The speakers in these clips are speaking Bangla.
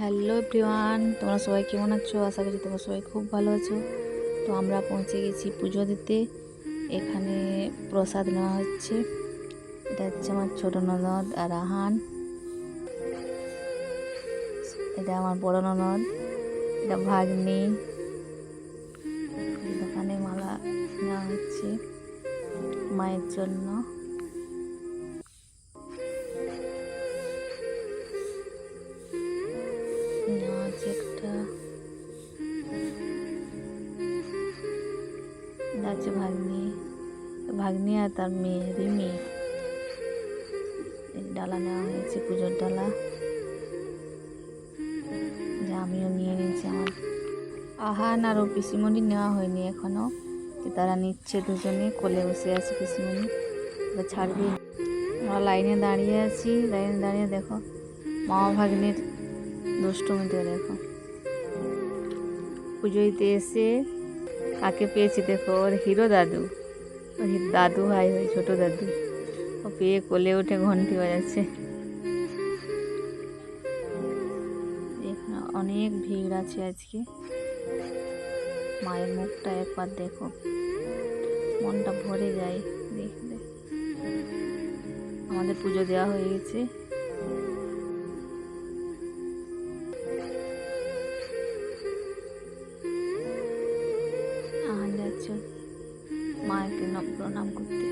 হ্যালো এভরিওয়ান, তোমরা সবাই কেমন আছো? আশা করি তোমরা সবাই খুব ভালো আছো। তো আমরা পৌঁছে গেছি পুজো দিতে। এখানে প্রসাদ নেওয়া হচ্ছে। এটা হচ্ছে আমার ছোট ননদ আর রাহান। এটা আমার বড় ননদ, এটা ভাগ্নি। দোকানে মালা নেওয়া হচ্ছে মায়ের জন্য। নেওয়া হচ্ছে একটা, এটা হচ্ছে ভাগ্নি আর তার মেয়ে রিমি। এই ডালা নেওয়া হয়েছে, পুজোর ডালা, যা আমিও নিয়ে নিয়েছি। আমার আহান আর ও পিসিমণি নেওয়া হয়নি এখনো, তারা নিচ্ছে দুজনে, কোলে বসে আছে পিসিমণি, ছাড়বে। আমরা লাইনে দাঁড়িয়ে আছি, লাইনে দাঁড়িয়ে দেখো মামা ভাগ্নির দুষ্টুমিতে দেখো। পুজো দিতে এসে কাকে পেয়েছি দেখো, ওর হিরো দাদু, ওর দাদু ভাই, ওই ছোট দাদু। ও পেয়ে কোলে উঠে ঘন্টি বাজাচ্ছে। এখানে অনেক ভিড় আছে আজকে। মায়ের মুখটা একবার দেখো, মনটা ভরে যায় দেখলে। আমাদের পুজো দেওয়া হয়ে গেছে। আহান যাচ্ছে মাকে প্রণাম করতে।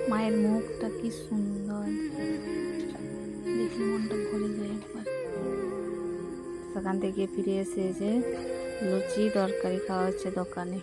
মায়ের মুখটা কি সুন্দর, দেখলে মনটা ভরে যায় একবার। সেখান থেকে ফিরে এসে যে লুচি তরকারি খাওয়া হচ্ছে দোকানে।